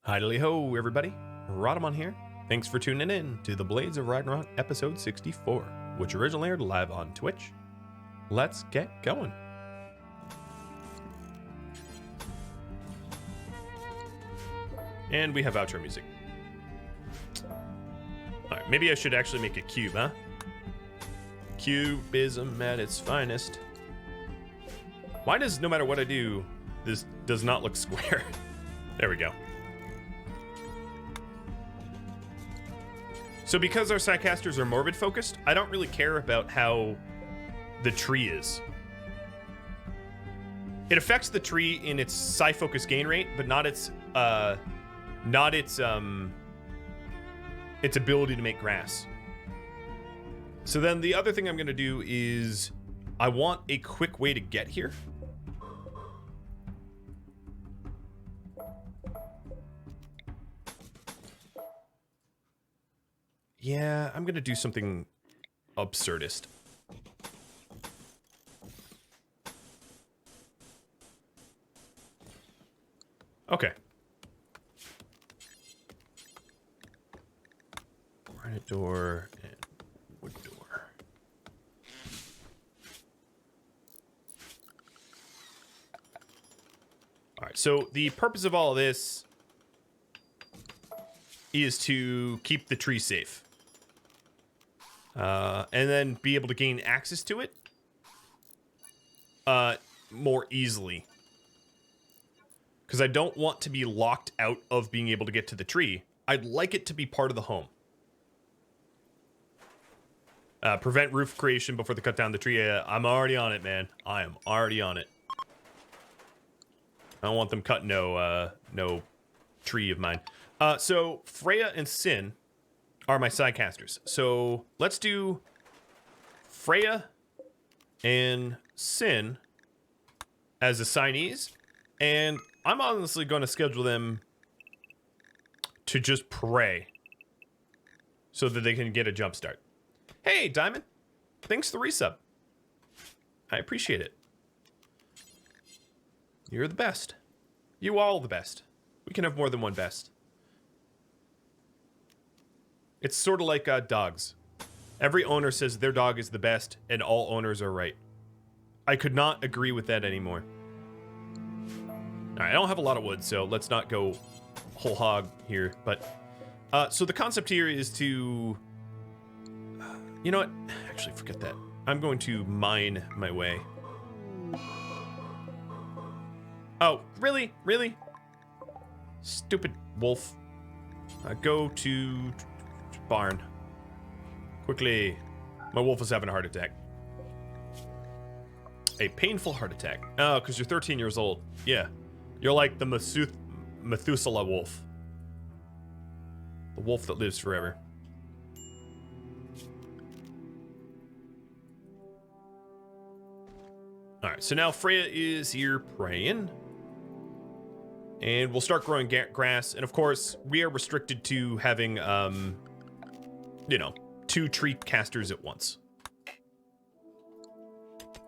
Hi-dily-ho, everybody. Rhadamant here. Thanks for tuning in to the Blades of Ragnarok episode 64, which originally aired live on Twitch. Let's get going. And we have outro music. Alright, maybe I should actually make a cube, huh? Cubism at its finest. Why does, no matter what I do, this does not look square? There we go. So because our sidecasters are morbid focused, I don't really care about how the tree is. It affects the tree in its psi focus gain rate, but not its ability to make grass. So then the other thing I'm gonna do is I want a quick way to get here. Yeah, I'm gonna do something absurdist. Okay. Granite door and wood door. Alright, so the purpose of all of this is to keep the tree safe. And then be able to gain access to it more easily. Because I don't want to be locked out of being able to get to the tree. I'd like it to be part of the home. Prevent roof creation before they cut down the tree. I'm already on it, man. I am already on it. I don't want them cutting no tree of mine. So Freya and Sin are my sidecasters. So let's do Freya and Sin as assignees, and I'm honestly going to schedule them to just pray so that they can get a jump start. Hey, Diamond. Thanks for the resub. I appreciate it. You're the best. You all the best. We can have more than one best. It's sort of like dogs. Every owner says their dog is the best, and all owners are right. I could not agree with that anymore. Alright, I don't have a lot of wood, so let's not go whole hog here. But, so the concept here is to... you know what? Actually, forget that. I'm going to mine my way. Oh, really? Really? Stupid wolf. Go to... barn. Quickly. My wolf is having a heart attack. A painful heart attack. Oh, because you're 13 years old. Yeah. You're like the Methuselah wolf. The wolf that lives forever. Alright, so now Freya is here praying. And we'll start growing grass. And of course, we are restricted to having, you know, 2 tree casters at once.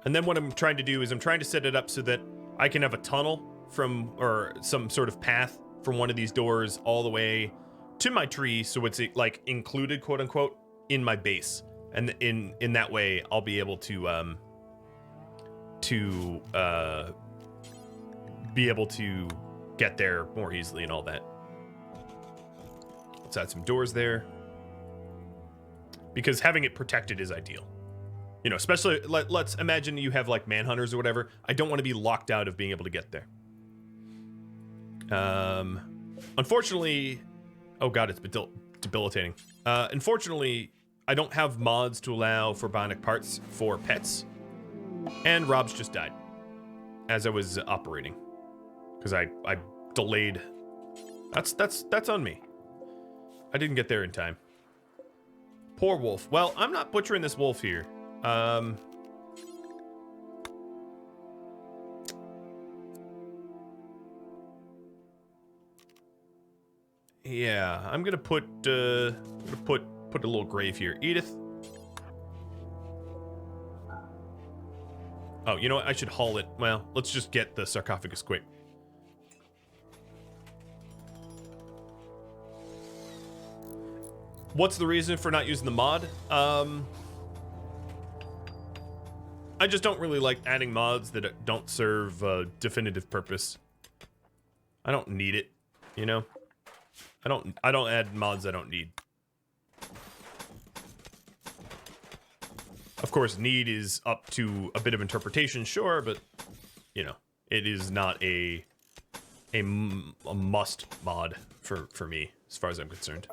And then what I'm trying to do is I'm trying to set it up so that I can have a tunnel from, or some sort of path from one of these doors all the way to my tree, so it's like included, quote unquote, in my base. And in that way, I'll be able to be able to get there more easily and all that. Let's add some doors there. Because having it protected is ideal. You know, especially, let's imagine you have like manhunters or whatever. I don't want to be locked out of being able to get there. Unfortunately, oh god, it's debilitating. Unfortunately, I don't have mods to allow for bionic parts for pets. And Rob's just died as I was operating. Because I delayed. That's on me. I didn't get there in time. Poor wolf. Well, I'm not butchering this wolf here. Yeah, I'm gonna put a little grave here. Edith. Oh, you know what? I should haul it. Well, let's just get the sarcophagus quick. What's the reason for not using the mod? I just don't really like adding mods that don't serve a definitive purpose. I don't need it, you know? I don't add mods I don't need. Of course, need is up to a bit of interpretation, sure, but you know, it is not a must mod for me as far as I'm concerned.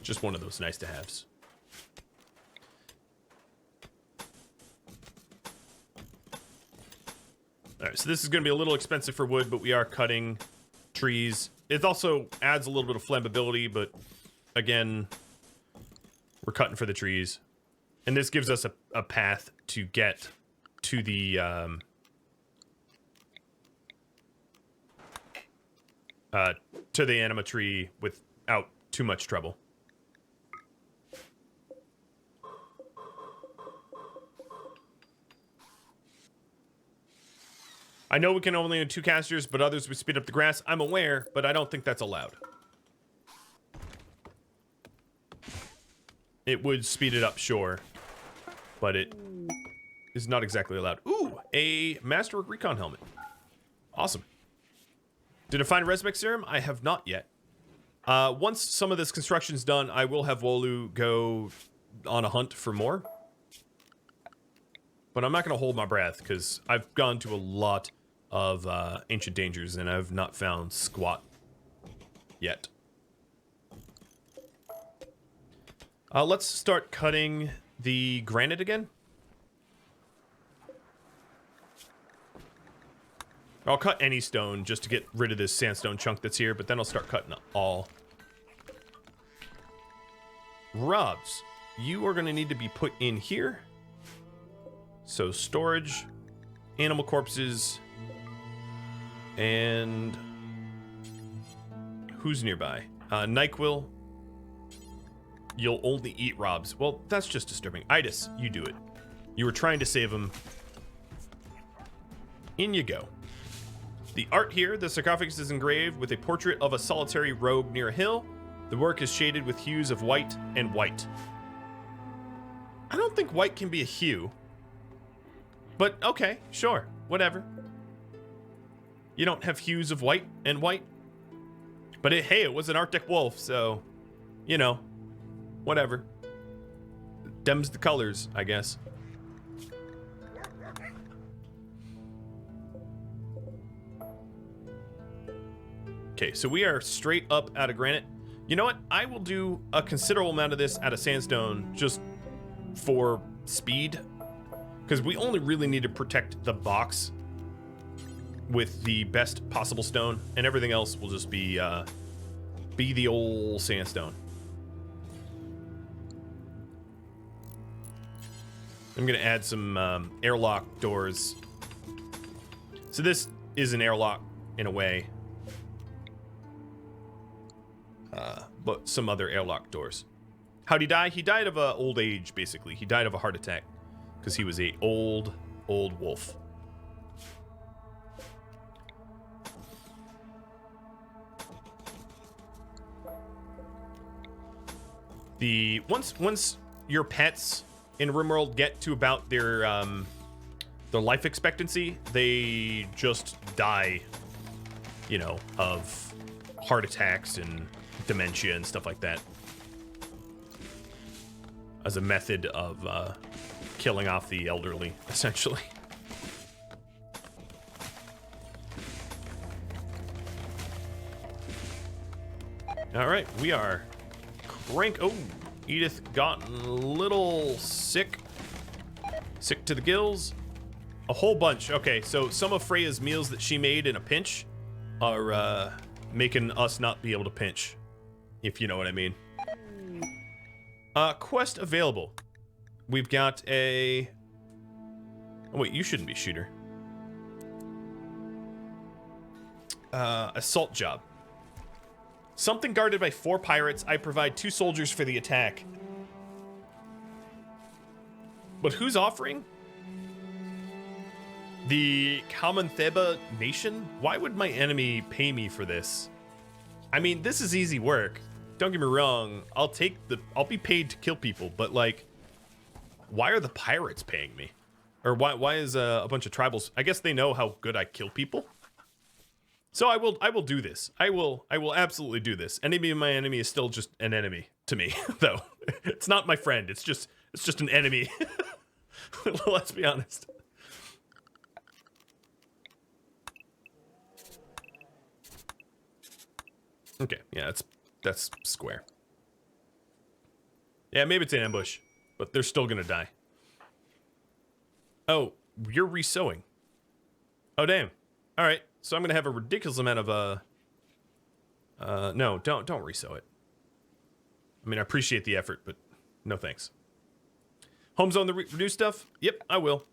Just one of those nice to haves. All right, so this is going to be a little expensive for wood, but we are cutting trees. It also adds a little bit of flammability, but again, we're cutting for the trees. And this gives us a path to get to the anima tree without too much trouble. I know we can only do 2 casters, but others would speed up the grass. I'm aware, but I don't think that's allowed. It would speed it up, sure, but it is not exactly allowed. Ooh, a Masterwork Recon helmet. Awesome. Did I find Resmec Serum? I have not yet. Once some of this construction's done, I will have Wolu go on a hunt for more. But I'm not going to hold my breath, because I've gone to a lot of ancient dangers, and I've not found squat yet. Let's start cutting the granite again. I'll cut any stone just to get rid of this sandstone chunk that's here, but then I'll start cutting all. Robs, you are going to need to be put in here. So storage, animal corpses, and who's nearby? NyQuil. You'll only eat Robs. Well, that's just disturbing. Itis, you do it. You were trying to save him. In you go. The art here, the sarcophagus is engraved with a portrait of a solitary rogue near a hill. The work is shaded with hues of white and white. I don't think white can be a hue. But okay, sure, whatever. You don't have hues of white and white. But hey, it was an Arctic wolf, so, you know, whatever. Dem's the colors, I guess. Okay, so we are straight up out of granite. You know what? I will do a considerable amount of this out of sandstone just for speed. Because we only really need to protect the box with the best possible stone, and everything else will just be the old sandstone. I'm gonna add some airlock doors. So this is an airlock in a way, but some other airlock doors. How'd he die? He died of old age, basically. He died of a heart attack because he was a old wolf. Once your pets in RimWorld get to about their life expectancy, they just die, you know, of heart attacks and dementia and stuff like that, as a method of killing off the elderly, essentially. All right, we are oh, Edith got a little sick to the gills. A whole bunch. Okay, so some of Freya's meals that she made in a pinch are making us not be able to pinch, if you know what I mean. Quest available. We've got a... Oh, wait, you shouldn't be shooter. Assault job. Something guarded by 4 pirates. I provide 2 soldiers for the attack. But who's offering? The Kamantheba Nation? Why would my enemy pay me for this? I mean, this is easy work. Don't get me wrong. I'll be paid to kill people, but like, why are the pirates paying me? Or why is a bunch of tribals? I guess they know how good I kill people. So I will do this. I will absolutely do this. Enemy of my enemy is still just an enemy to me, though. It's not my friend. It's just an enemy. Let's be honest. Okay, yeah, that's square. Yeah, maybe it's an ambush, but they're still gonna die. Oh, you're resewing. Oh, damn. All right, so I'm gonna have a ridiculous amount of no, don't resew it. I mean, I appreciate the effort, but no thanks. Home zone the reduced stuff? Yep, I will.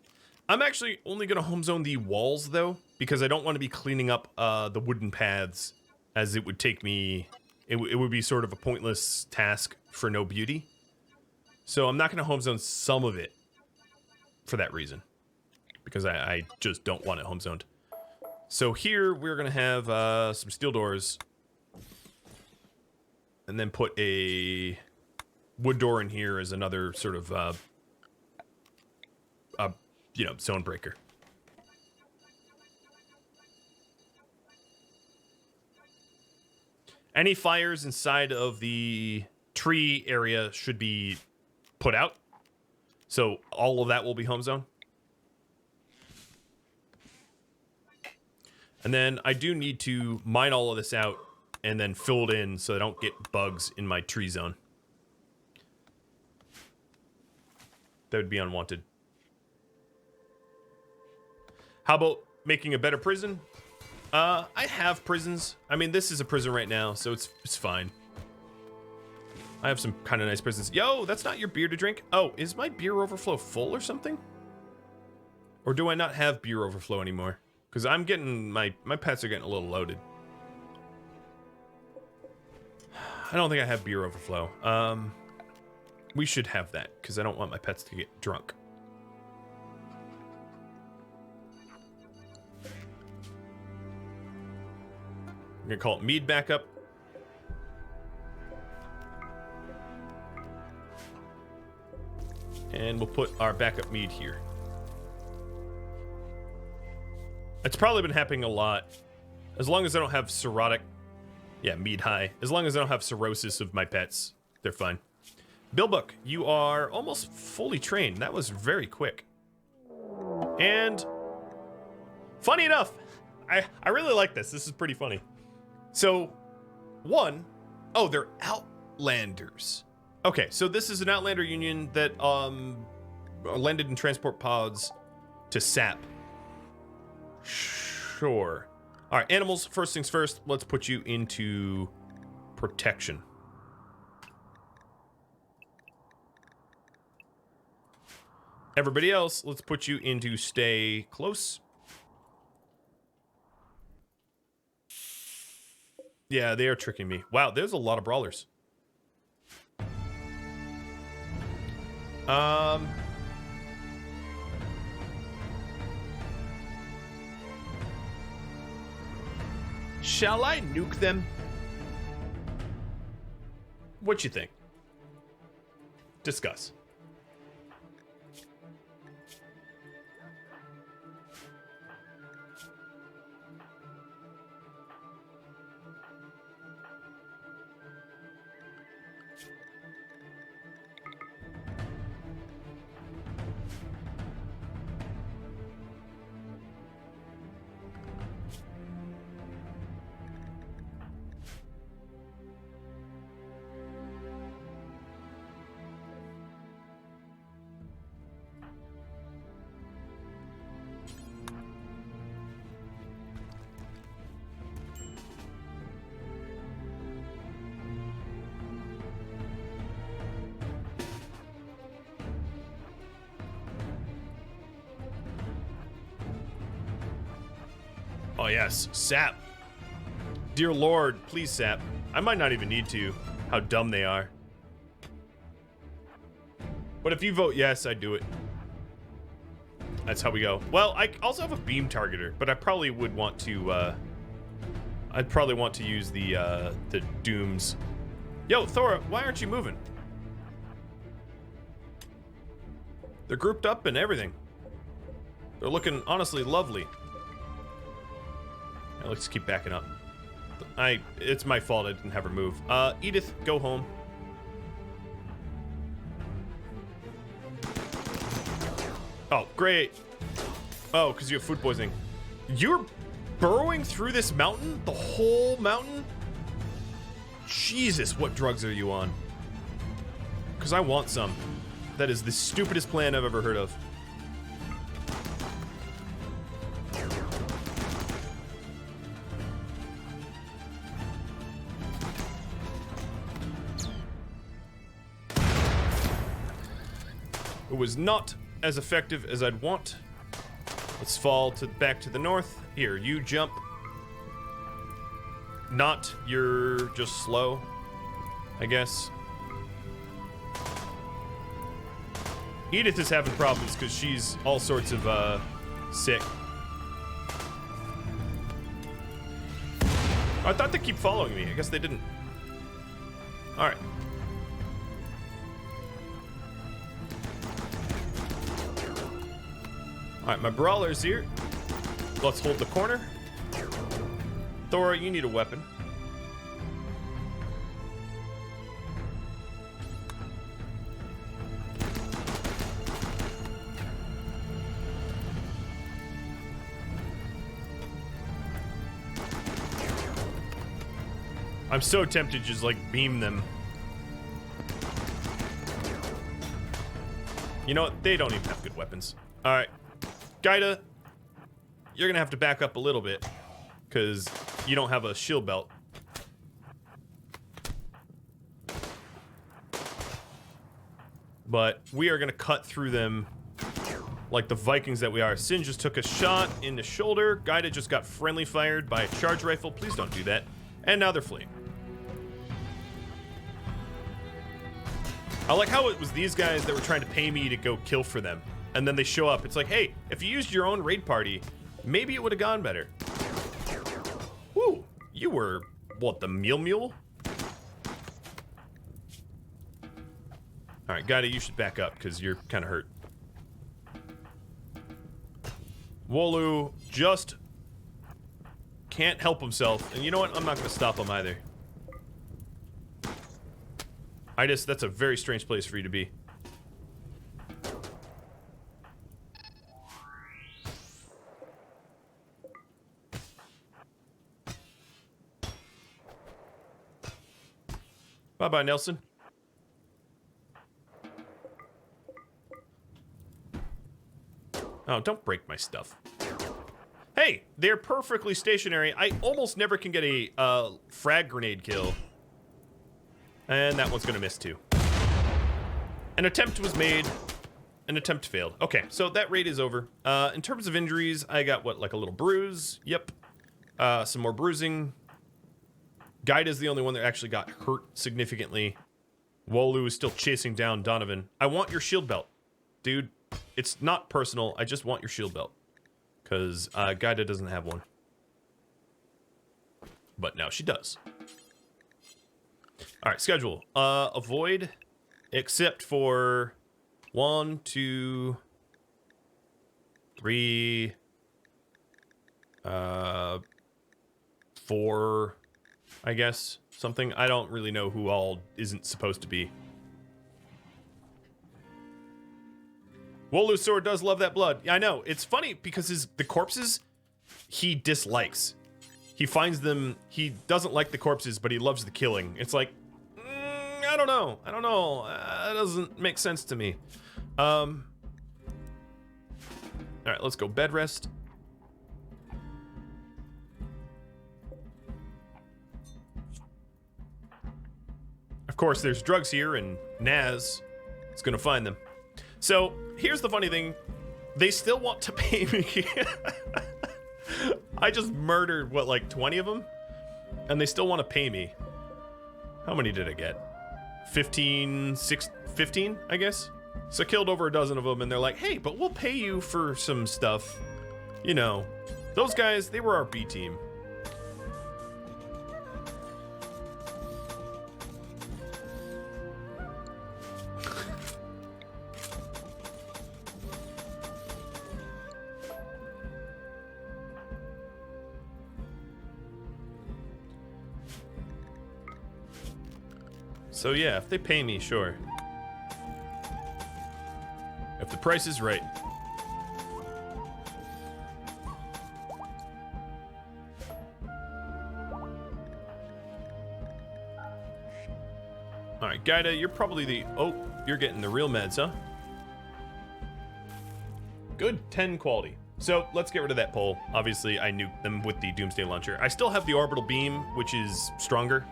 I'm actually only gonna home zone the walls though, because I don't want to be cleaning up the wooden paths, as it would take me. It would be sort of a pointless task for no beauty. So I'm not gonna home zone some of it for that reason, because I just don't want it home zoned. So here we're gonna have some steel doors, and then put a wood door in here as another sort of zone breaker. Any fires inside of the tree area should be put out, so all of that will be home zone. And then I do need to mine all of this out and then fill it in so I don't get bugs in my tree zone. That would be unwanted. How about making a better prison? I have prisons. I mean, this is a prison right now, so it's fine. I have some kind of nice prisons. Yo, that's not your beer to drink. Oh, is my beer overflow full or something? Or do I not have beer overflow anymore? Because I'm getting, my pets are getting a little loaded. I don't think I have beer overflow. We should have that, because I don't want my pets to get drunk. I'm gonna call it mead backup. And we'll put our backup mead here. It's probably been happening a lot. As long as I don't have cirrhotic... Yeah, mead high. As long as I don't have cirrhosis of my pets, they're fine. Billbook, you are almost fully trained. That was very quick. And... funny enough, I really like this. This is pretty funny. So, oh, they're Outlanders. Okay, so this is an Outlander union that landed in transport pods to sap. Sure. All right, animals, first things first, let's put you into protection. Everybody else, let's put you into stay close. Yeah, they are tricking me. Wow, there's a lot of brawlers. Shall I nuke them? What you think? Discuss. Oh yes, sap. Dear Lord, please sap. I might not even need to. How dumb they are. But if you vote yes, I do it. That's how we go. Well, I also have a beam targeter, but I probably would want to, I'd probably want to use the dooms. Yo, Thora, why aren't you moving? They're grouped up and everything. They're looking honestly lovely. Now, let's keep backing up. It's my fault I didn't have her move. Edith, go home. Oh, great. Oh, because you have food poisoning. You're burrowing through this mountain? The whole mountain? Jesus, what drugs are you on? Because I want some. That is the stupidest plan I've ever heard of. It was not as effective as I'd want. Let's fall back to the north. Here, you jump. Not, you're just slow, I guess. Edith is having problems because she's all sorts of sick. I thought they keep following me. I guess they didn't. All right. All right, my brawler's here. Let's hold the corner. Thora, you need a weapon. I'm so tempted to just like beam them. You know what? They don't even have good weapons. All right. Gaida, you're gonna have to back up a little bit because you don't have a shield belt. But we are gonna cut through them like the Vikings that we are. Sin just took a shot in the shoulder. Gaida just got friendly fired by a charge rifle. Please don't do that. And now they're fleeing. I like how it was these guys that were trying to pay me to go kill for them. And then they show up. It's like, hey, if you used your own raid party, maybe it would have gone better. Woo, you were, what, the mule? All right, Gaida, you should back up because you're kind of hurt. Wolu just can't help himself. And you know what? I'm not going to stop him either. That's a very strange place for you to be. Bye-bye, Nelson. Oh, don't break my stuff. Hey, they're perfectly stationary. I almost never can get a frag grenade kill. And that one's gonna miss too. An attempt was made. An attempt failed. Okay, so that raid is over. In terms of injuries, I got what, like a little bruise? Yep. Some more bruising. Gaida is the only one that actually got hurt significantly. Wolu is still chasing down Donovan. I want your shield belt. Dude, it's not personal. I just want your shield belt. Because Gaida doesn't have one. But now she does. Alright, schedule. Avoid, except for 1, 2, 3, 4, I guess. Something. I don't really know who all isn't supposed to be. Wolu's sword does love that blood. Yeah, I know. It's funny because the corpses he dislikes. He finds them, he doesn't like the corpses, but he loves the killing. It's like, I don't know. I don't know. That doesn't make sense to me. All right, let's go bed rest. Of course, there's drugs here, and Naz is gonna find them. So, here's the funny thing. They still want to pay me. I just murdered, what, like 20 of them? And they still want to pay me. How many did I get? 15, 15, I guess? So killed over a dozen of them, and they're like, hey, but we'll pay you for some stuff. You know, those guys, they were our B team. So yeah, if they pay me, sure. If the price is right. Alright, Gaida, you're probably the... Oh, you're getting the real meds, huh? Good, 10 quality. So, let's get rid of that pole. Obviously, I nuked them with the Doomsday Launcher. I still have the Orbital Beam, which is stronger,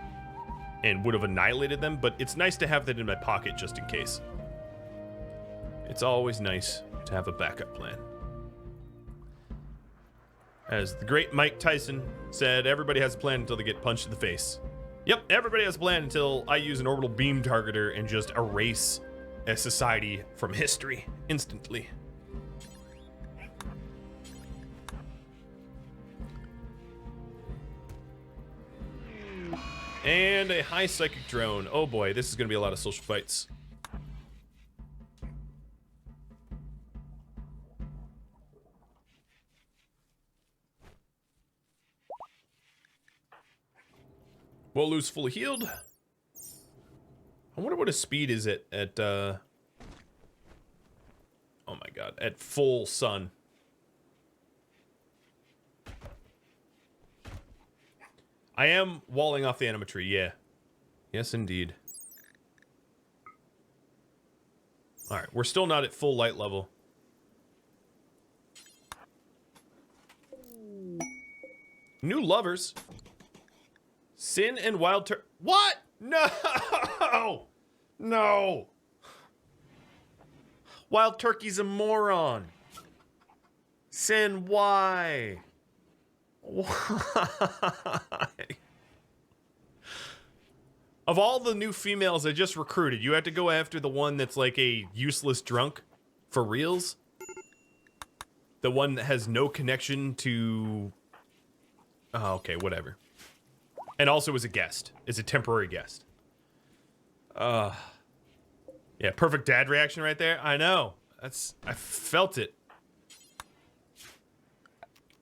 and would have annihilated them, but it's nice to have that in my pocket just in case. It's always nice to have a backup plan. As the great Mike Tyson said, everybody has a plan until they get punched in the face. Yep, everybody has a plan until I use an orbital beam targeter and just erase a society from history instantly. And a high psychic drone. Oh boy, this is going to be a lot of social fights. Wolu's fully healed. I wonder what his speed is at oh my god, at full sun. I am walling off the anima tree, yeah. Yes, indeed. Alright, we're still not at full light level. New lovers. Sin and wild what? No! No! Wild Turkey's a moron. Sin, why? Why? Of all the new females I just recruited, you had to go after the one that's like a useless drunk? For reals? The one that has no connection to... Oh, okay, whatever. And also is a guest. Is a temporary guest. Yeah, perfect dad reaction right there. I know. I felt it.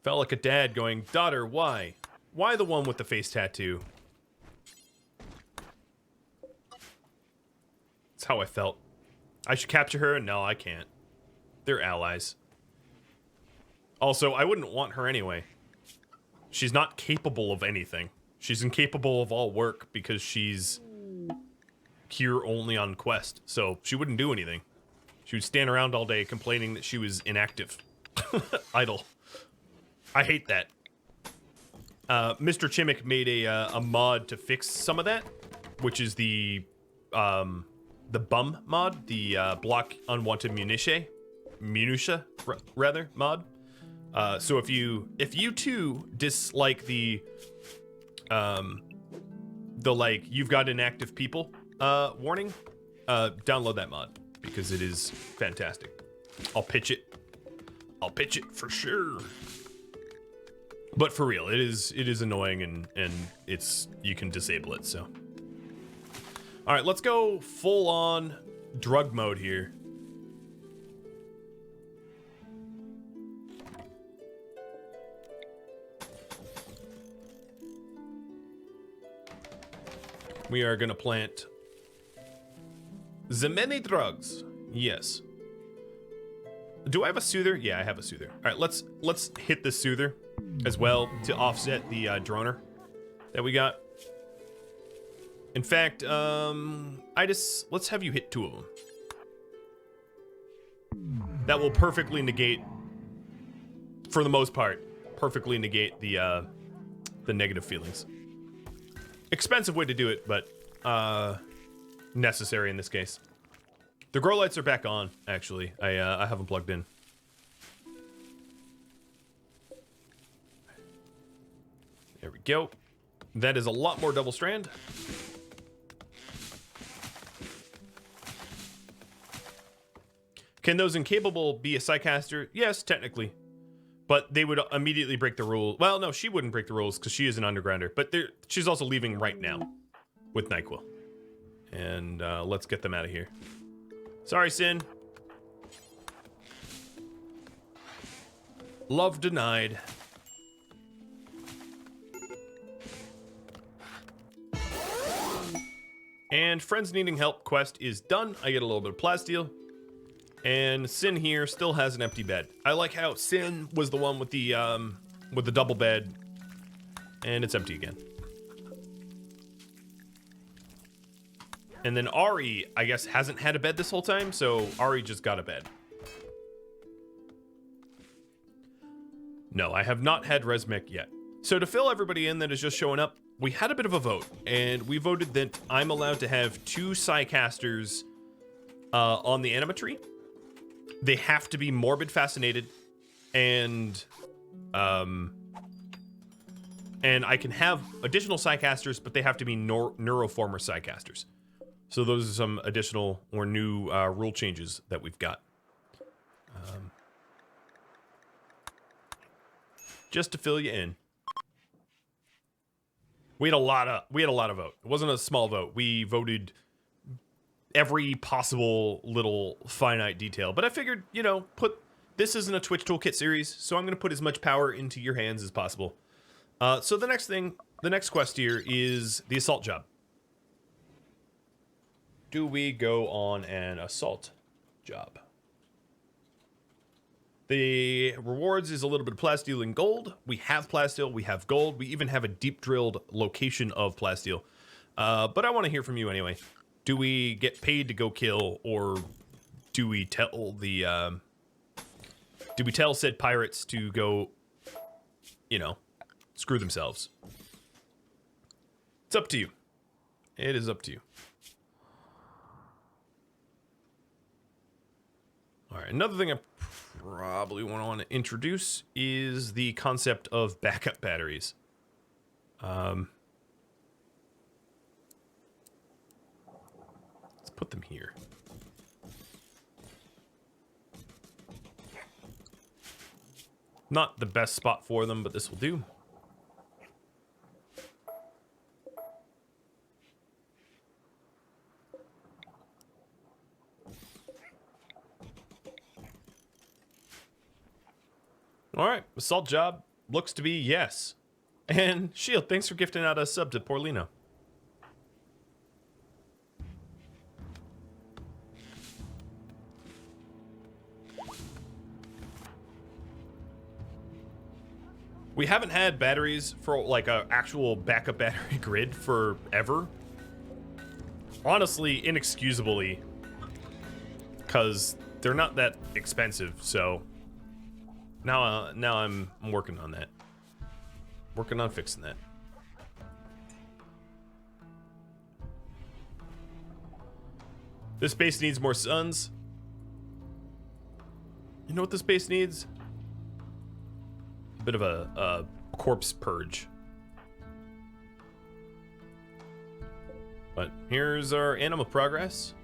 Felt like a dad going, daughter, why? Why the one with the face tattoo? That's how I felt. I should capture her? No, I can't. They're allies. Also, I wouldn't want her anyway. She's not capable of anything. She's incapable of all work because she's here only on quest. So she wouldn't do anything. She would stand around all day complaining that she was inactive. Idle. I hate that. Mr. Chimmick made a mod to fix some of that, which is the bum mod, the block unwanted minutia rather mod. So if you too dislike the like you've got inactive people warning, download that mod because it is fantastic. I'll pitch it for sure. But for real, it is annoying and it's you can disable it. So all right, let's go full on drug mode here. We are gonna plant the many drugs. Yes. Do I have a soother? Yeah, I have a soother. All right, let's hit the soother as well to offset the droner that we got. In fact, let's have you hit 2 of them. That will perfectly negate, for the most part, perfectly negate the negative feelings. Expensive way to do it, but necessary in this case. The grow lights are back on, actually. I have them plugged in. There we go. That is a lot more double strand. Can those incapable be a Psycaster? Yes, technically. But they would immediately break the rule. Well, no, she wouldn't break the rules because she is an undergrounder. But she's also leaving right now with NyQuil. And let's get them out of here. Sorry, Sin. Love denied. And Friends Needing Help quest is done. I get a little bit of plasteel. And Sin here still has an empty bed. I like how Sin was the one with the double bed. And it's empty again. And then Ari, I guess, hasn't had a bed this whole time, so Ari just got a bed. No, I have not had Resmec yet. So to fill everybody in that is just showing up, we had a bit of a vote, and we voted that I'm allowed to have 2 Psycasters on the anima tree. They have to be morbid fascinated, and I can have additional Psycasters, but they have to be neuroformer Psycasters. So those are some additional or new rule changes that we've got. Just to fill you in. We had a lot of vote. It wasn't a small vote. We voted every possible little finite detail. But I figured, you know, this isn't a Twitch Toolkit series, so I'm going to put as much power into your hands as possible. So the next quest here is the assault job. Do we go on an assault job? The rewards is a little bit of plasteel and gold. We have plasteel, we have gold. We even have a deep drilled location of plasteel. But I want to hear from you anyway. Do we get paid to go kill, or do we tell said pirates to go, you know, screw themselves? It's up to you. It is up to you. All right, another thing I probably want to introduce is the concept of backup batteries. Let's put them here. Not the best spot for them, but this will do. All right, assault job looks to be yes. And Shield, thanks for gifting out a sub to Porlino. We haven't had batteries for like an actual backup battery grid forever. Honestly, inexcusably, because they're not that expensive, so... Now I'm working on that. Working on fixing that. This base needs more suns. You know what this base needs? A bit of a corpse purge. But here's our animal progress.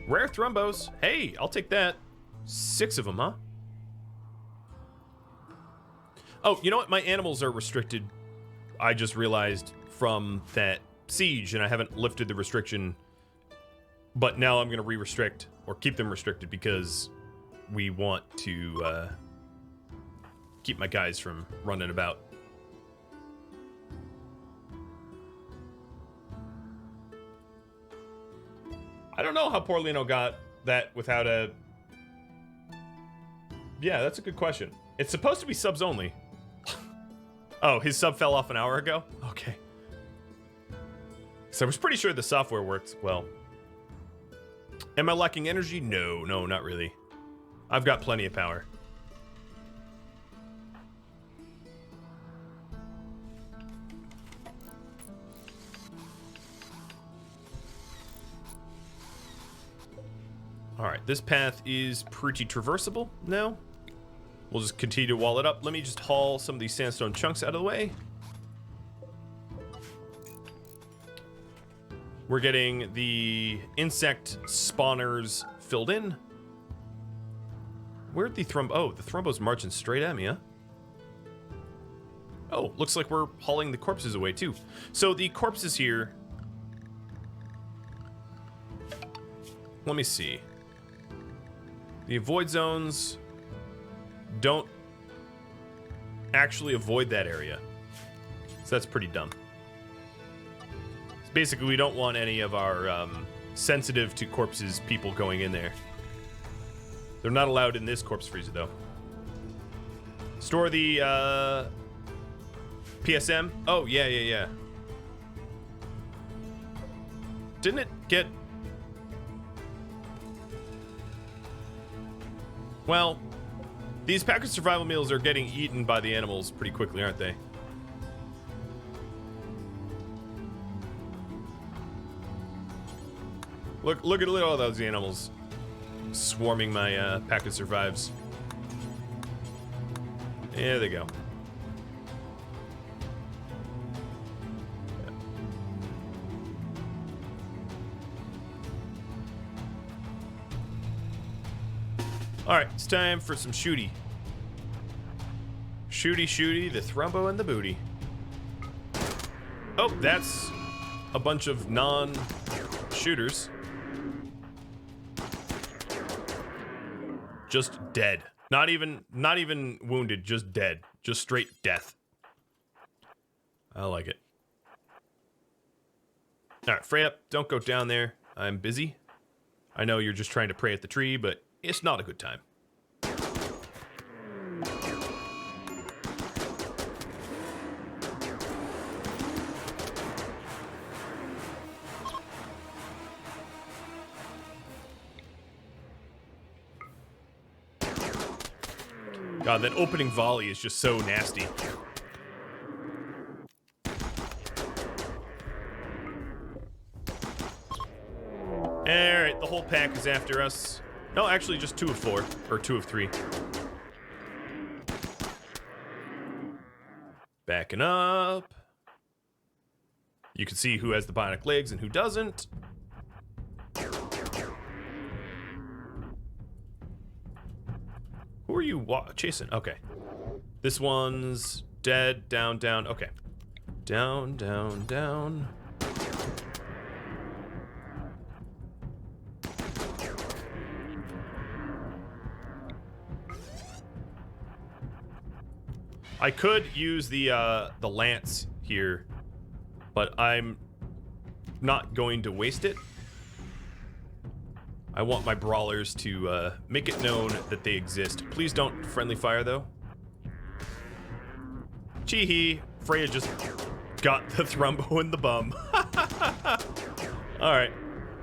Rare thrumbos. Hey, I'll take that. 6 of them, huh? Oh, you know what? My animals are restricted. I just realized from that siege, and I haven't lifted the restriction. But now I'm going to re-restrict, or keep them restricted, because we want to keep my guys from running about. I don't know how Porlino got that without a... Yeah, that's a good question. It's supposed to be subs only. Oh, his sub fell off an hour ago? Okay. So I was pretty sure the software worked well. Am I lacking energy? No, not really. I've got plenty of power. All right, this path is pretty traversable now. We'll just continue to wall it up. Let me just haul some of these sandstone chunks out of the way. We're getting the insect spawners filled in. Where'd the thrumbo... Oh, the thrumbo's marching straight at me, huh? Oh, looks like we're hauling the corpses away, too. So the corpses here... Let me see. The avoid zones don't actually avoid that area. So that's pretty dumb. So basically, we don't want any of our sensitive to corpses people going in there. They're not allowed in this corpse freezer, though. Store the PSM. Oh, yeah. Didn't it get... Well, these packaged survival meals are getting eaten by the animals pretty quickly, aren't they? Look at all those animals swarming my pack of survives. There they go. Alright, it's time for some shooty. Shooty, the thrumbo and the booty. Oh, that's a bunch of non-shooters. Just dead. Not even wounded, just dead. Just straight death. I like it. Alright, Freya, don't go down there. I'm busy. I know you're just trying to pray at the tree, but it's not a good time. God, that opening volley is just so nasty. Alright, the whole pack is after us. No, actually just 2 of 4, or 2 of 3. Backing up. You can see who has the bionic legs and who doesn't. Who are you chasing? Okay. This one's dead. Down. Okay. Down. I could use the lance here, but I'm not going to waste it. I want my brawlers to make it known that they exist. Please don't friendly fire, though. Chee-hee. Freya just got the thrumbo in the bum. Alright.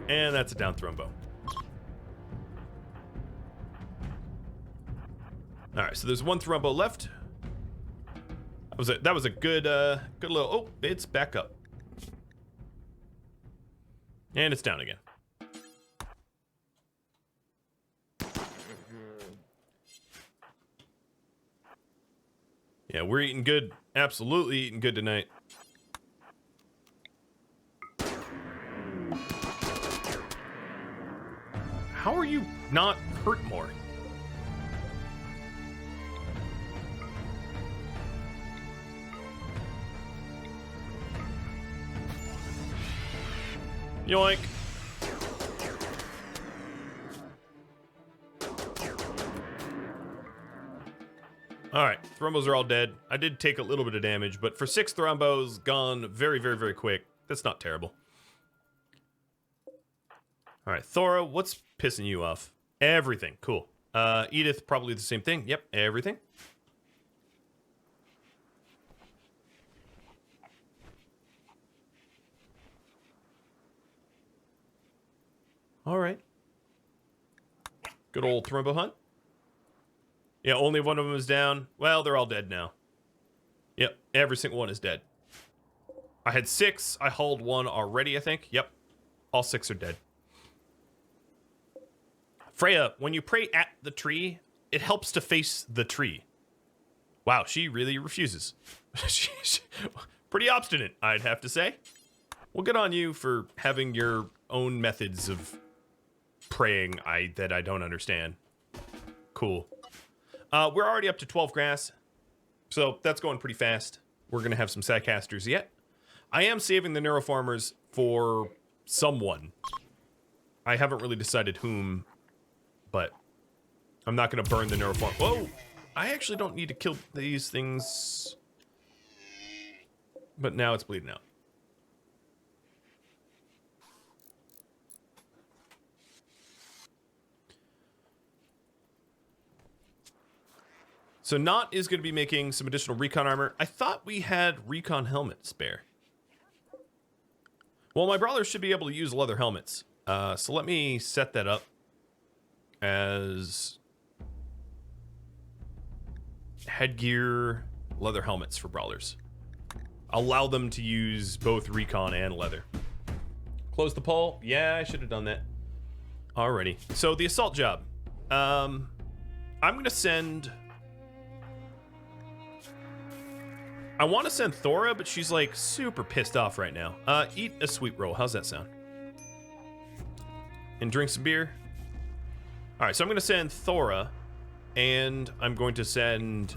And that's a down thrumbo. Alright, so there's 1 thrumbo left. That was a good good little... Oh, it's back up. And it's down again. Yeah, we're eating good. Absolutely eating good tonight. How are you not hurt more? Yoink. Alright, thrumbos are all dead. I did take a little bit of damage, but for 6 thrumbos gone very quick, that's not terrible. Alright, Thora, what's pissing you off? Everything. Cool. Edith, probably the same thing. Yep, everything. Alright. Good old thrumbo hunt. Yeah, only one of them is down. Well, they're all dead now. Yep, every single one is dead. I had 6. I hauled 1 already, I think. Yep, all 6 are dead. Freya, when you pray at the tree, it helps to face the tree. Wow, she really refuses. She's pretty obstinate, I'd have to say. Well, good on you for having your own methods of praying that I don't understand. Cool. We're already up to 12 grass, so that's going pretty fast. We're going to have some sidecasters yet. I am saving the neuroformers for someone. I haven't really decided whom, but I'm not going to burn the neuroform. Whoa! I actually don't need to kill these things. But now it's bleeding out. So Knut is going to be making some additional recon armor. I thought we had recon helmets spare. Well, my brawlers should be able to use leather helmets. So let me set that up as headgear, leather helmets for brawlers. Allow them to use both recon and leather. Close the poll. Yeah, I should have done that. Alrighty. So the assault job. I'm going to send... I want to send Thora, but she's like super pissed off right now. Eat a sweet roll. How's that sound? And drink some beer. All right, so I'm going to send Thora, and I'm going to send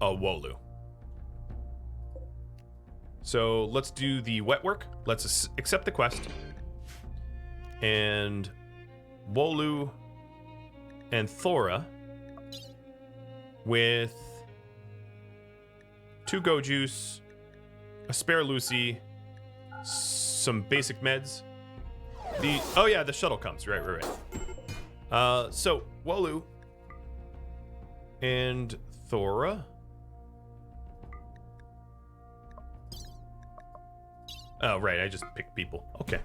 Wolu. So let's do the wet work. Let's accept the quest. And Wolu and Thora with 2 go juice, a spare Lucy, some basic meds. Oh yeah, the shuttle comes. Right. So Wolu and Thora. Oh right, I just picked people. Okay.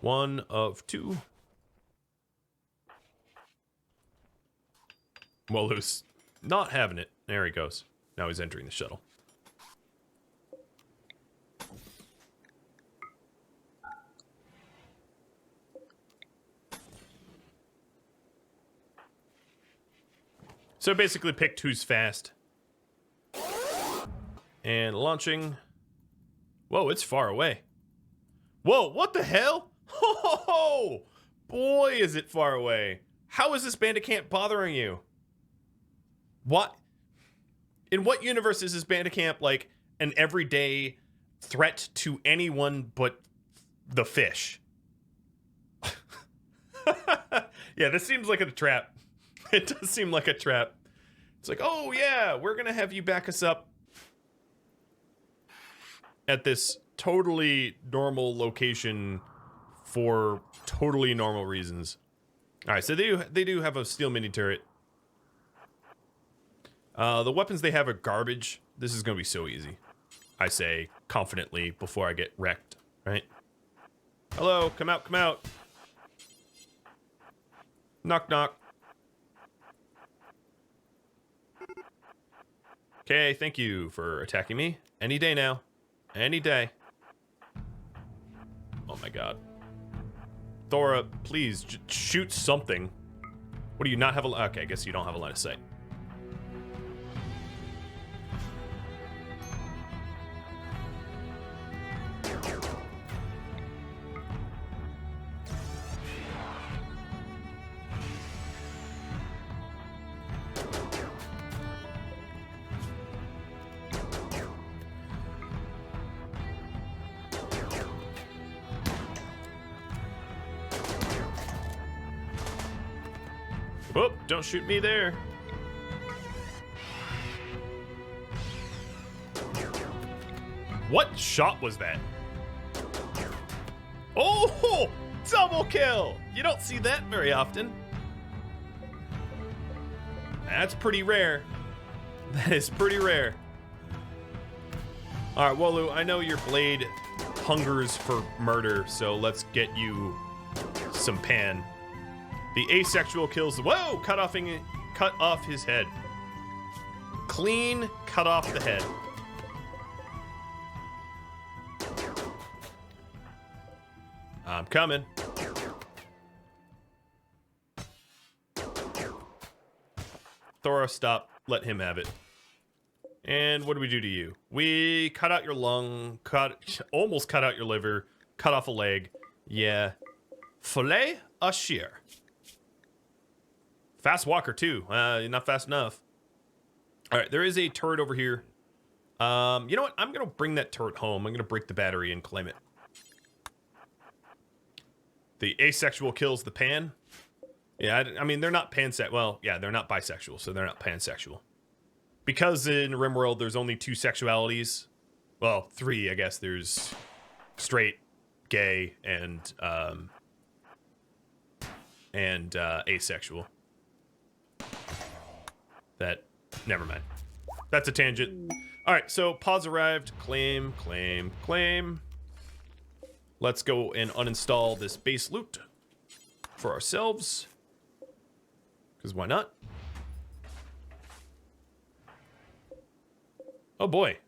1 of 2. Wolu's not having it. There he goes. Now he's entering the shuttle. So basically picked who's fast. And launching. Whoa, it's far away. Whoa, what the hell? Ho ho ho! Boy, is it far away. How is this bandit camp bothering you? What? In what universe is this bandit camp like an everyday threat to anyone but the fish? Yeah, this seems like a trap. It does seem like a trap. It's like, oh yeah, we're gonna have you back us up at this totally normal location for totally normal reasons. All right, so they do have a steel mini turret. The weapons they have are garbage. This is gonna be so easy. I say confidently before I get wrecked, right? Hello, come out, come out. Knock, knock. Okay, thank you for attacking me. Any day now. Any day. Oh my god. Thora, please, shoot something. What do you not have a... Okay, I guess you don't have a line of sight. Whoop, don't shoot me there. What shot was that? Oh, double kill. You don't see that very often. That's pretty rare. That is pretty rare. All right, Wolu, I know your blade hungers for murder, so let's get you some pan. The asexual kills. Whoa! Cut off his head. Clean cut off the head. I'm coming. Thora, stop. Let him have it. And what do we do to you? We cut out your lung, almost cut out your liver, cut off a leg. Yeah. Filet a shear. Fast walker too. You're not fast enough. All right, there is a turret over here. You know what? I'm gonna bring that turret home. I'm gonna break the battery and claim it. The asexual kills the pan. Yeah, I mean, they're not pansexual. Well, yeah, they're not bisexual, so they're not pansexual. Because in RimWorld, there's only 2 sexualities. Well, 3, I guess. There's straight, gay, and asexual. Never mind. That's a tangent. All right, so pods arrived. Claim, claim, claim. Let's go and uninstall this base loot for ourselves. Because why not? Oh boy.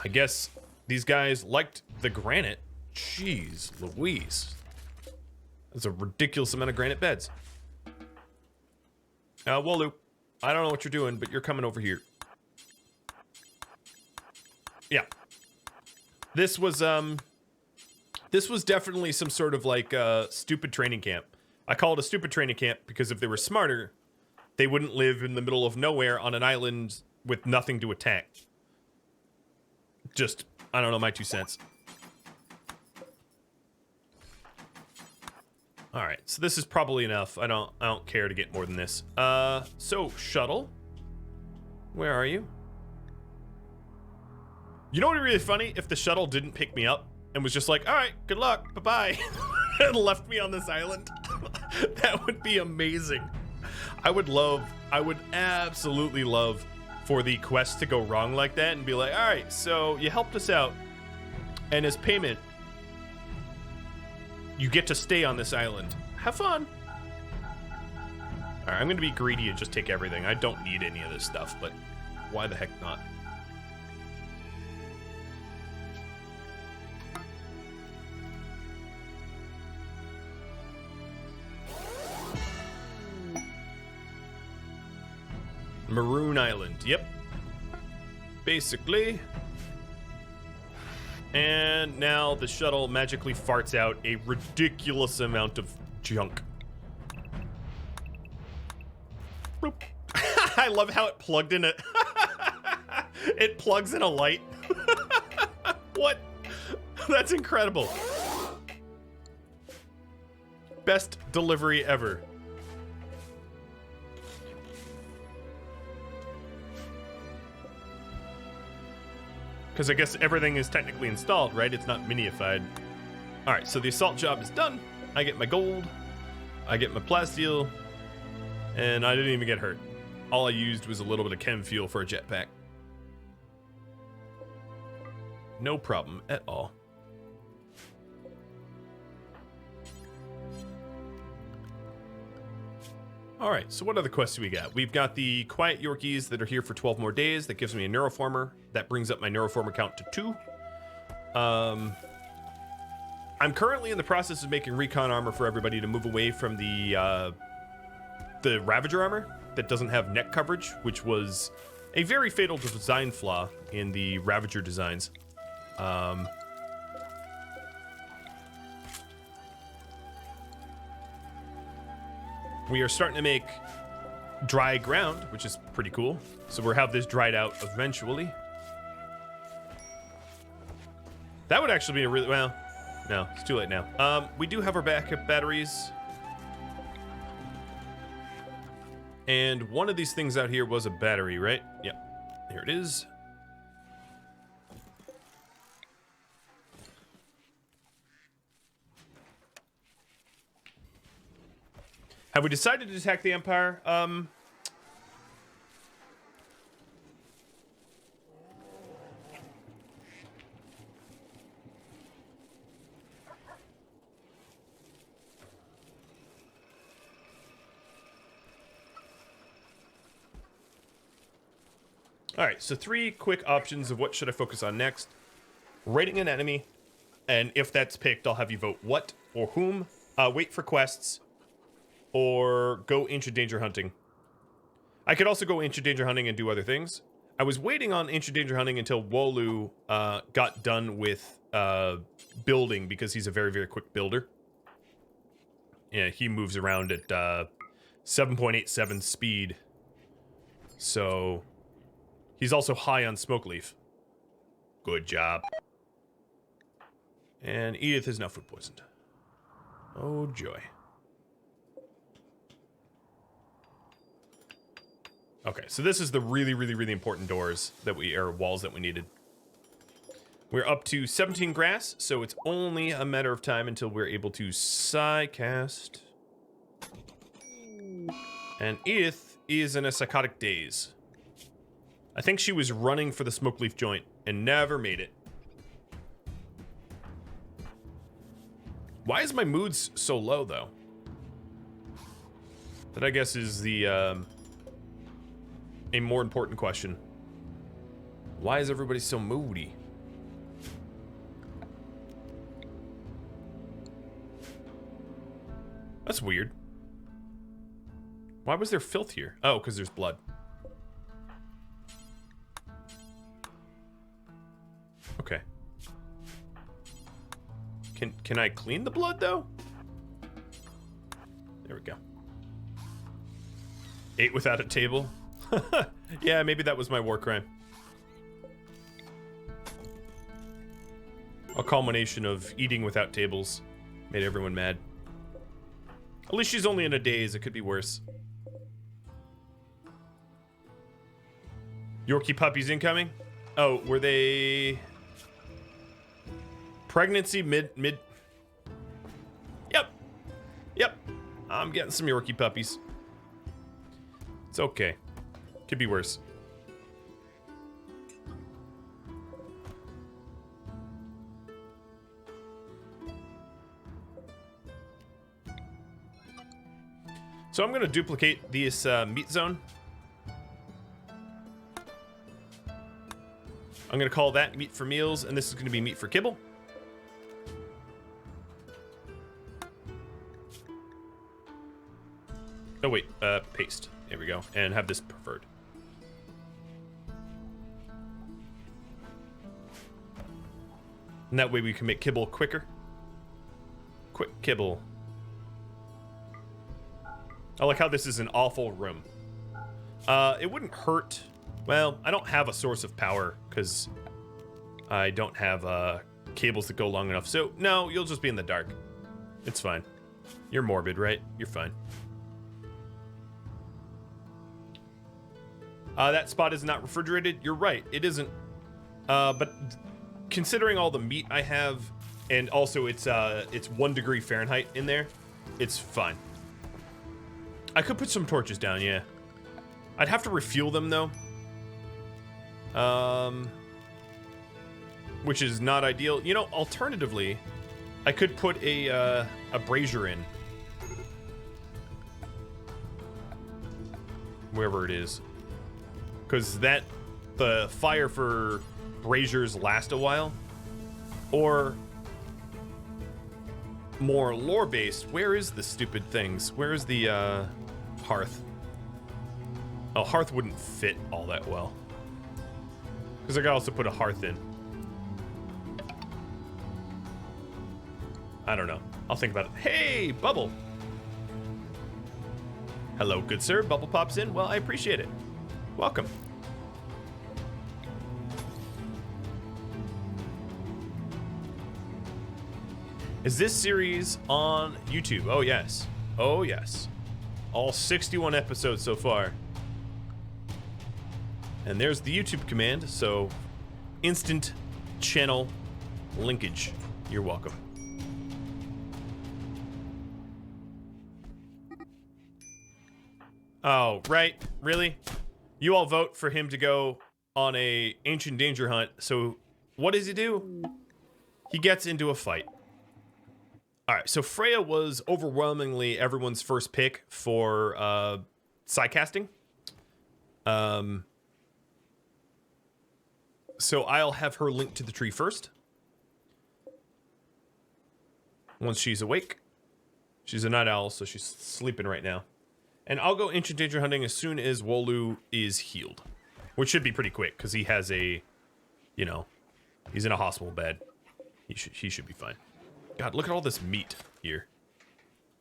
I guess these guys liked the granite. Jeez Louise. That's a ridiculous amount of granite beds. Wolu, I don't know what you're doing, but you're coming over here. Yeah. This was definitely some sort of like stupid training camp. I call it a stupid training camp because if they were smarter, they wouldn't live in the middle of nowhere on an island with nothing to attack. Just, I don't know, my 2 cents. All right, so this is probably enough. I don't care to get more than this. So shuttle, where are you? You know what would be really funny if the shuttle didn't pick me up and was just like, all right, good luck, bye-bye, and left me on this island. That would be amazing. I would absolutely love for the quest to go wrong like that and be like, all right, so you helped us out, and as payment, you get to stay on this island. Have fun. All right, I'm gonna be greedy and just take everything. I don't need any of this stuff, but why the heck not? Maroon Island, yep. Basically. And now the shuttle magically farts out a ridiculous amount of junk. I love how it plugged in it. It plugs in a light. What? That's incredible. Best delivery ever. Because I guess everything is technically installed, right? It's not minified. All right, so the assault job is done. I get my gold. I get my plasteel. And I didn't even get hurt. All I used was a little bit of chem fuel for a jetpack. No problem at all. All right, so what other quests do we got? We've got the quiet Yorkies that are here for 12 more days. That gives me a neuroformer. That brings up my neuroformer count to 2. I'm currently in the process of making recon armor for everybody to move away from the Ravager armor that doesn't have neck coverage, which was a very fatal design flaw in the Ravager designs. We are starting to make dry ground, which is pretty cool. So we'll have this dried out eventually. That would actually be a really, well, no, it's too late now. We do have our backup batteries. And one of these things out here was a battery, right? Yep, here it is. Have we decided to attack the Empire? All right, so 3 quick options of what should I focus on next. Raiding an enemy, and if that's picked, I'll have you vote what or whom. Wait for quests. Or go ancient danger hunting. I could also go ancient danger hunting and do other things. I was waiting on Ancient Danger hunting until Wolu got done with building, because he's a very, very quick builder. Yeah, he moves around at 7.87 speed. So he's also high on smoke leaf. Good job. And Edith is now food poisoned. Oh joy. Okay, so this is the really, really, really important doors that walls that we needed. We're up to 17 grass, so it's only a matter of time until we're able to psycast. And Edith is in a psychotic daze. I think she was running for the smoke leaf joint and never made it. Why is my moods so low, though? That, I guess, is the a more important question. Why is everybody so moody? That's weird. Why was there filth here? Oh, because there's blood. Okay. Can I clean the blood, though? There we go. Ate without a table? Yeah, maybe that was my war crime. A culmination of eating without tables made everyone mad. At least she's only in a daze. It could be worse. Yorkie puppies incoming? Oh, were they... Pregnancy mid... Yep. I'm getting some Yorkie puppies. It's okay. Could be worse. So I'm going to duplicate this meat zone. I'm going to call that meat for meals, and this is going to be meat for kibble. Oh wait, paste. There we go. And have this preferred. And that way we can make kibble quicker. Quick kibble. I like how this is an awful room. It wouldn't hurt. Well, I don't have a source of power because I don't have cables that go long enough. So, no, you'll just be in the dark. It's fine. You're morbid, right? You're fine. That spot is not refrigerated. You're right. It isn't. But considering all the meat I have, and also it's 1 degree Fahrenheit in there, it's fine. I could put some torches down, yeah. I'd have to refuel them, though. Which is not ideal. You know, alternatively, I could put a brazier in. Wherever it is. Because the fire for braziers last a while. Or... more lore-based, where is the stupid things? Where is the, hearth? Oh, hearth wouldn't fit all that well. Because I could also put a hearth in. I don't know. I'll think about it. Hey, Bubble! Hello, good sir. Bubble pops in. Well, I appreciate it. Welcome. Is this series on YouTube? Oh, yes. Oh, yes. All 61 episodes so far. And there's the YouTube command, so instant channel linkage. You're welcome. Oh, right? Really? You all vote for him to go on a ancient danger hunt, so what does he do? He gets into a fight. Alright, so Freya was overwhelmingly everyone's first pick for sidecasting. So I'll have her linked to the tree first. Once she's awake. She's a night owl, so she's sleeping right now. And I'll go ancient danger hunting as soon as Wolu is healed. Which should be pretty quick, because he has a, you know, he's in a hospital bed. He should be fine. God, look at all this meat here.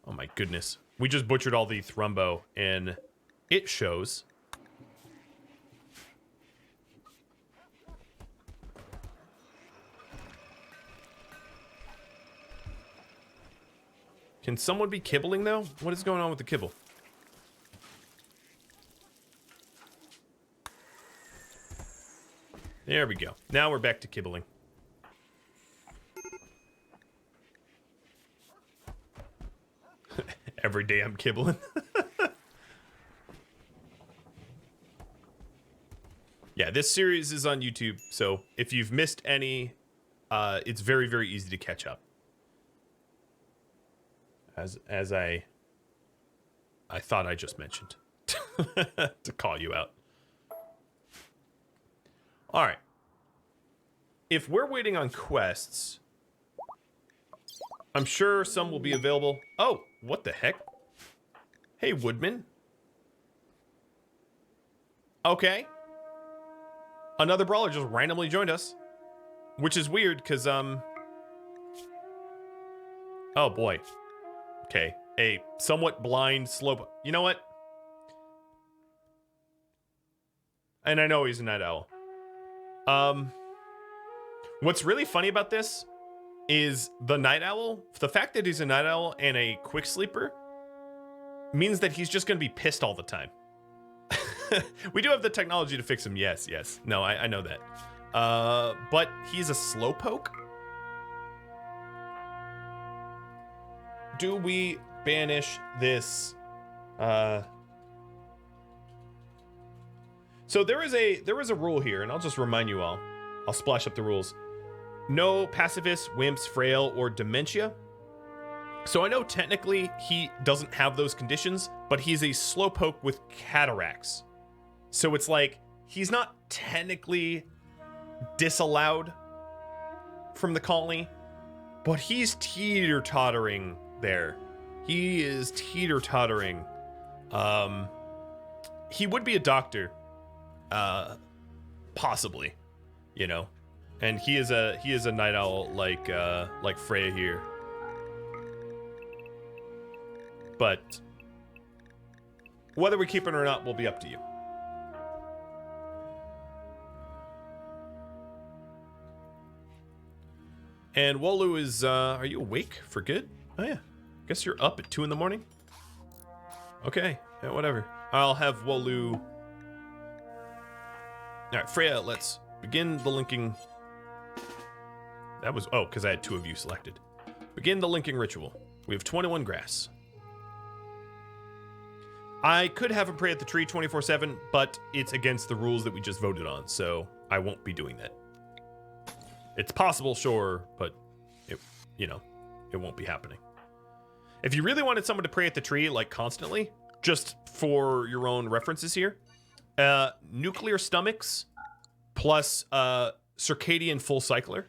Oh my goodness. We just butchered all the thrumbo, and it shows. Can someone be kibbling, though? What is going on with the kibble? There we go. Now we're back to kibbling. Every day I'm kibbling. Yeah, this series is on YouTube, so if you've missed any, it's very, very easy to catch up. As I thought I just mentioned. To call you out. All right. If we're waiting on quests, I'm sure some will be available. Oh, what the heck? Hey, Woodman. Okay. Another brawler just randomly joined us, which is weird because, oh boy. Okay. A somewhat blind slope. You know what? And I know he's a night owl. What's really funny about this is the night owl. The fact that he's a night owl and a quick sleeper means that he's just going to be pissed all the time. We do have the technology to fix him. Yes, yes. No, I know that. But he's a slowpoke. Do we banish this? So there is a rule here, and I'll just remind you all. I'll splash up the rules. No pacifists, wimps, frail, or dementia. So I know technically he doesn't have those conditions, but he's a slowpoke with cataracts. So it's like he's not technically disallowed from the colony, but he's teeter-tottering there. He is teeter-tottering. He would be a doctor, possibly, you know. And he is a night owl like Freya here. But whether we keep it or not will be up to you. And Wolu is, are you awake for good? Oh yeah, guess you're up at 2 in the morning. Okay, yeah, whatever. I'll have Wolu. All right, Freya, let's begin the linking. That was, oh, because I had 2 of you selected. Begin the linking ritual. We have 21 grass. I could have him pray at the tree 24/7, but it's against the rules that we just voted on, so I won't be doing that. It's possible, sure, but it won't be happening. If you really wanted someone to pray at the tree, like constantly, just for your own references here, nuclear stomachs plus circadian full cycler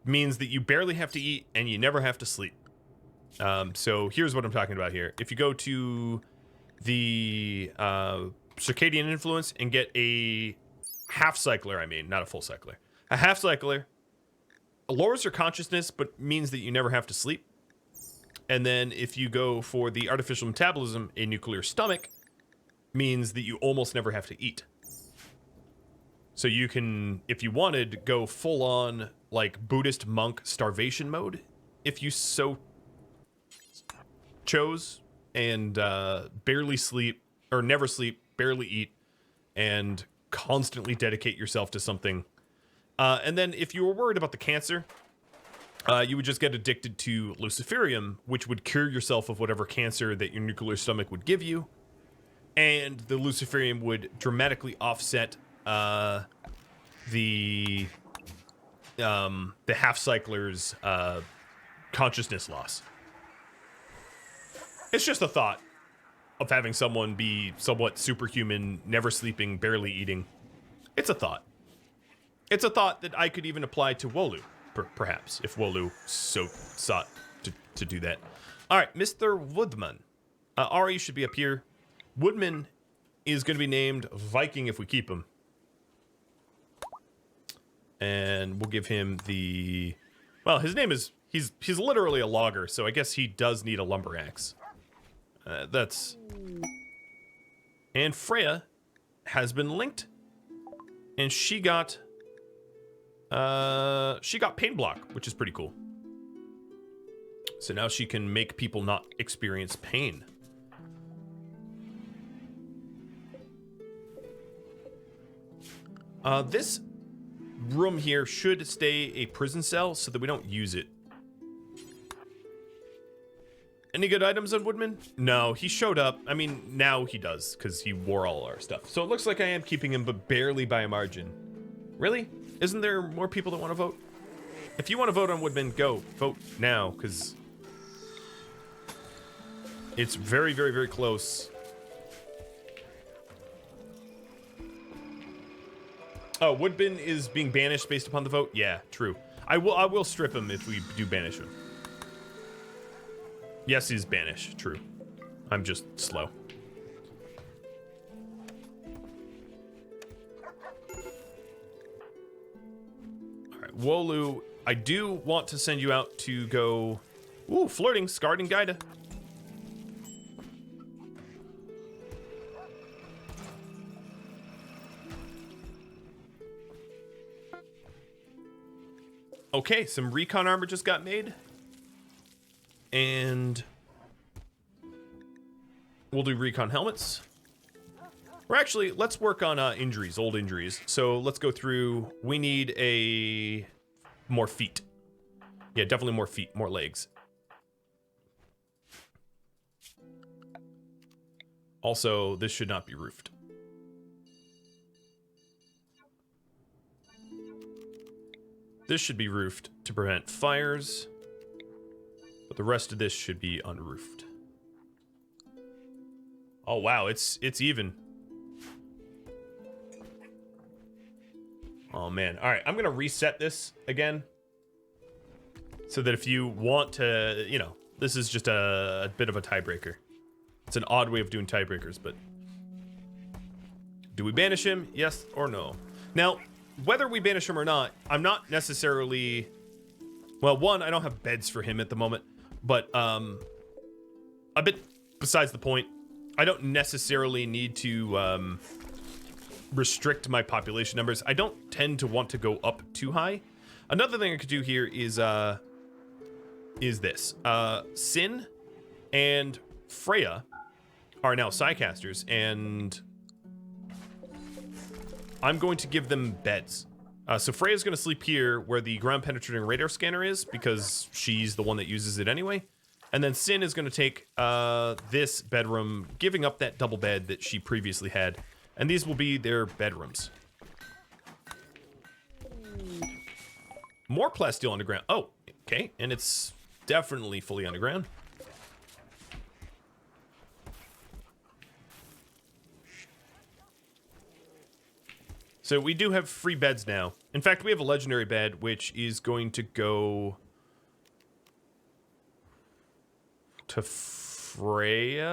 means that you barely have to eat and you never have to sleep. So here's what I'm talking about here. If you go to the circadian influence and get a half cycler, I mean, not a full cycler. A half cycler lowers your consciousness, but means that you never have to sleep. And then if you go for the artificial metabolism, a nuclear stomach means that you almost never have to eat. So you can, if you wanted, go full on like Buddhist monk starvation mode, if you so chose, and barely sleep, or never sleep, barely eat, and constantly dedicate yourself to something. And then if you were worried about the cancer, you would just get addicted to luciferium, which would cure yourself of whatever cancer that your nuclear stomach would give you. And the luciferium would dramatically offset the half cycler's consciousness loss. It's just a thought of having someone be somewhat superhuman, never sleeping, barely eating. It's a thought. It's a thought that I could even apply to Wolu, perhaps, if Wolu so sought to do that. All right, Mr. Woodman. Ari should be up here. Woodman is going to be named Viking if we keep him. And we'll give him the... Well, his name is... He's literally a logger, so I guess he does need a lumber axe. That's... And Freya has been linked. And she got pain block, which is pretty cool. So now she can make people not experience pain. This room here should stay a prison cell so that we don't use it. Any good items on Woodman? No, he showed up. I mean, now he does, because he wore all our stuff. So it looks like I am keeping him, but barely by a margin. Really? Isn't there more people that want to vote? If you want to vote on Woodman, go. Vote now, because it's very, very, very close. Oh, Woodman is being banished based upon the vote? Yeah, true. I will strip him if we do banish him. Yes, he's banished. True. I'm just slow. Alright, Wolu, I do want to send you out to go... Ooh, flirting, scarred and Gaida. Okay, some recon armor just got made. And we'll do recon helmets. Or actually, let's work on injuries, old injuries. So let's go through. We need more feet. Yeah, definitely more feet, more legs. Also, this should not be roofed. This should be roofed to prevent fires. But the rest of this should be unroofed. Oh wow, it's even. Oh man. All right, I'm gonna reset this again, so that if you want to, you know, this is just a bit of a tiebreaker. It's an odd way of doing tiebreakers, but do we banish him? Yes or no? Now, whether we banish him or not, I'm not necessarily. Well, one, I don't have beds for him at the moment. But, a bit besides the point, I don't necessarily need to, restrict my population numbers. I don't tend to want to go up too high. Another thing I could do here is this. Sin and Freya are now Psycasters, and I'm going to give them beds. So Freya's going to sleep here where the ground penetrating radar scanner is, because she's the one that uses it anyway. And then Sin is going to take this bedroom, giving up that double bed that she previously had. And these will be their bedrooms. More plasteel underground. Oh, okay. And it's definitely fully underground. So we do have free beds now. In fact, we have a legendary bed, which is going to go to Freya.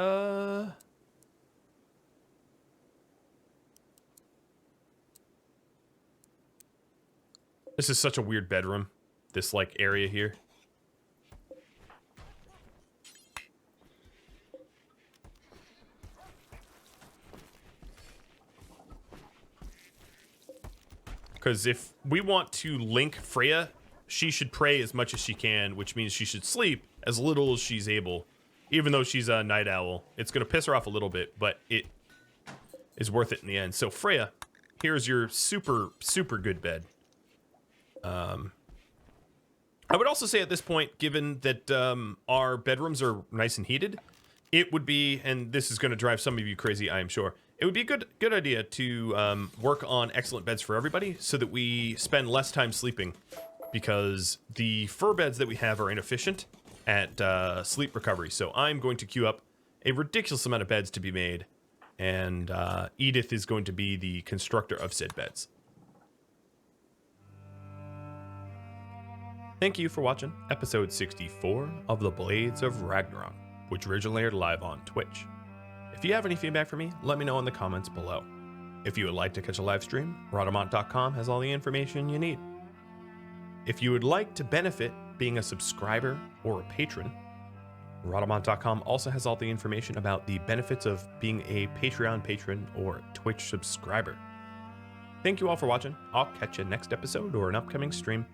This is such a weird bedroom, this like area here. Because if we want to link Freya, she should pray as much as she can, which means she should sleep as little as she's able. Even though she's a night owl, it's going to piss her off a little bit, but it is worth it in the end. So Freya, here's your super, super good bed. I would also say at this point, given that our bedrooms are nice and heated, it would be, and this is going to drive some of you crazy, I am sure, it would be a good idea to work on excellent beds for everybody so that we spend less time sleeping, because the fur beds that we have are inefficient at sleep recovery. So I'm going to queue up a ridiculous amount of beds to be made, and Edith is going to be the constructor of said beds. Thank you for watching episode 64 of The Blades of Ragnarok, which originally aired live on Twitch. If you have any feedback for me, let me know in the comments below. If you would like to catch a live stream, Rhadamant.com has all the information you need. If you would like to benefit being a subscriber or a patron, Rhadamant.com also has all the information about the benefits of being a Patreon patron or Twitch subscriber. Thank you all for watching. I'll catch you next episode or an upcoming stream.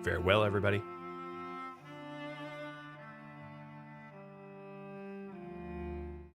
Farewell, everybody.